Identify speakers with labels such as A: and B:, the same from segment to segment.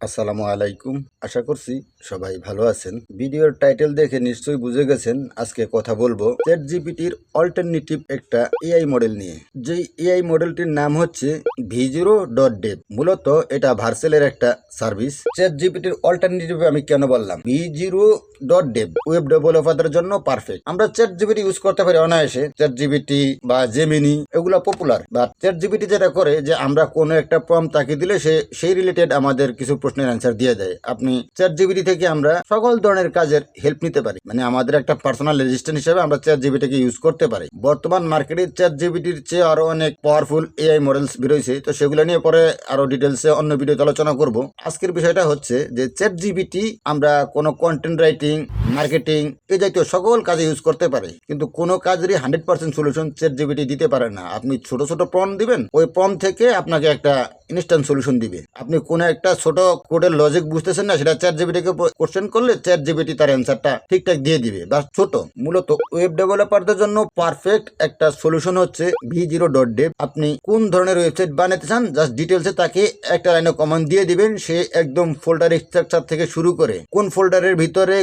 A: আসসালামু আলাইকুম। আশা করছি সবাই ভালো আছেন। ভিডিওর টাইটেল দেখে নিশ্চয়ই বুঝে গেছেন আজকে কথা বলবো চ্যাট জিপিটির অল্টারনেটিভ একটা এআই মডেল নিয়ে। যেই এআই মডেলটির নাম হচ্ছে V0.dev। মূলত এটা ভার্সেলের একটা সার্ভিস। চ্যাট জিপিটির অল্টারনেটিভ আমি কেন বললাম V0.dev ওয়েব ডেভেলপারদের জন্য পারফেক্ট। আমরা চ্যাট জিপিটি ইউজ করতে পারি অনায়াসে। চ্যাট জিপিটি বা জেমিনি এগুলা পপুলার, বা চ্যাট জিপিটি যেটা করে যে আমরা কোনো একটা প্রম্পট তাকে দিলে সেই রিলেটেড আমাদের কিছু প্রশ্নের অ্যান্সার দিয়ে দেয়। আপনি চ্যাট জিপিটি থেকে আমরা সকল ধরনের কাজের হেল্প নিতে পারি, মানে আমাদের একটা পার্সোনাল অ্যাসিস্ট্যান্ট হিসেবে আমরা চ্যাট জিপিটিকে ইউজ করতে পারি। বর্তমান মার্কেটে চ্যাট জিপিটির চেয়ে আরো অনেক পাওয়ারফুল এআই মডেলস বেরোইছে, তো সেগুলো নিয়ে পরে আরো ডিটেলসে অন্য ভিডিওতে আলোচনা করব। আজকের বিষয়টা হচ্ছে যে চ্যাট জিপিটি আমরা কোনো কন্টেন্ট রাইটিং, মার্কেটিং এই জাতীয় সকল কাজে ইউজ করতে পারি, কিন্তু কোনো কাজেরই 100% সলিউশন চ্যাট জিপিটি দিতে পারে না। আপনি ছোট ছোট প্রম্পট দিবেন, ওই প্রম্পট থেকে আপনাকে একটা ইনস্ট্যান্ট সলিউশন দিবে। আপনি কোনো একটা ছোট কোডের লজিক বুঝতেছেন না, সেটা চ্যাট জিপিটিকে কোশ্চেন করলে চ্যাট জিপিটি তার অ্যান্সারটা ঠিকঠাক দিয়ে দিবে। বা ছোট মূলত ওয়েব ডেভেলপারদের জন্য পারফেক্ট একটা সলিউশন হচ্ছে V0.dev। আপনি কোন ধরনের ওয়েবসাইট বানাতে চান, জাস্ট ডিটেলসে তাকে একটা লাইনে কমান্ড দিয়ে দিবেন, সে একদম ফোল্ডার স্ট্রাকচার থেকে শুরু করে কোন ফোল্ডারের ভিতরে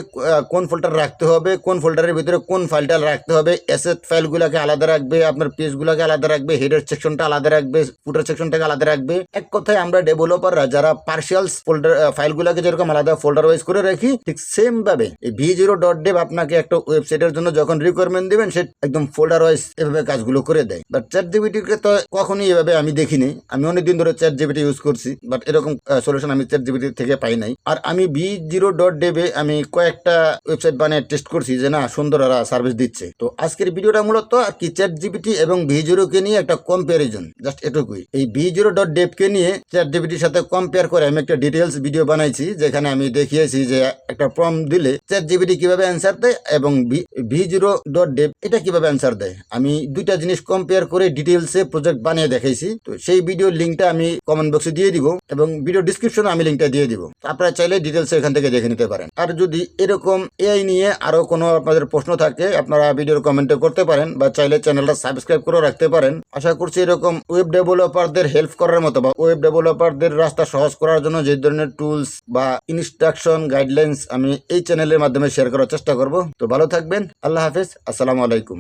A: কোন ফোল্ডার রাখতে হবে, কোন ফোল্ডারের ভিতরে কোন ফাইলটা রাখতে হবে, অ্যাসেট ফাইলগুলোকে আলাদা রাখবে, আপনার পেজগুলোকে আলাদা রাখবে, হেডার সেকশনটা আলাদা রাখবে, ফুটার সেকশনটাকে আলাদা রাখবে। এক কথায় আমরা ডেভেলপাররা যারা পার্সিয়াল ফোল্ডার ফাইলগুলোকে যেরকম আলাদা ফোল্ডার ওয়াইজ করে রাখি, ঠিক সেম ভাবে এই V0.dev আপনাকে একটা ওয়েবসাইটের জন্য যখন রিকোয়ারমেন্ট দিবেন, সে একদম ফোল্ডার ওয়াইজ এভাবে কাজগুলো করে দেয়। বাট চ্যাট জিপিটিকে তো কখনোই এভাবে আমি দেখিনি। আমি অনেকদিন ধরে চ্যাট জিপিটি ইউজ করছি, বাট এরকম সলিউশন আমি চ্যাট জিপিটি থেকে পাই নাই। আর আমি V0.dev আমি কয়েকটা ওয়েবসাইট বানিয়ে টেস্ট করছি যে না, সুন্দর এরা সার্ভিস দিচ্ছে। তো আজকের ভিডিওটা মূলত আর কি চ্যাট জিপিটি এবং V0 কে নিয়ে একটা কম্পারিজন, জাস্ট এটুকুই। এই V0.dev কে নিয়ে চ্যাট জিপিটির সাথে কম্পেয়ার করে আমি একটা ডিটেলস ভিডিও বানাইছি, যেখানে আমি দেখিয়েছি যে একটা প্রম্পট দিলে চ্যাট জিপিটি কিভাবে অ্যান্সার দেয় এবং V0.dev এটা কিভাবে অ্যান্সার দেয়। আমি দুইটা জিনিস কম্পেয়ার করে ডিটেলসে প্রজেক্ট বানিয়ে দেখাইছি। তো সেই ভিডিওর লিঙ্কটা আমি কমেন্ট বক্সে দিয়ে দিব এবং ভিডিও ডিসক্রিপশনে আমি লিঙ্কটা দিয়ে দিব। আপনারা চাইলে ডিটেলসে এখান থেকে দেখে নিতে পারেন। আর যদি এরকম এআই নিয়ে আরো কোনো আপনাদের প্রশ্ন থাকে, আপনারা ভিডিওর কমেন্টে করতে পারেন, বা চাইলে চ্যানেলটা সাবস্ক্রাইব করে রাখতে পারেন। আশা করছি এরকম ওয়েব ডেভেলপারদের হেল্প করার মতো বা ওয়েব ডেভেলপারদের রাস্তা সহজ করার জন্য যে ধরনের টুলস বা ইনস্ট্রাকশন গাইডলাইন্স আমি এই চ্যানেলের মাধ্যমে শেয়ার করার চেষ্টা করব। তো ভালো থাকবেন। আল্লাহ হাফেজ। আসসালামু আলাইকুম।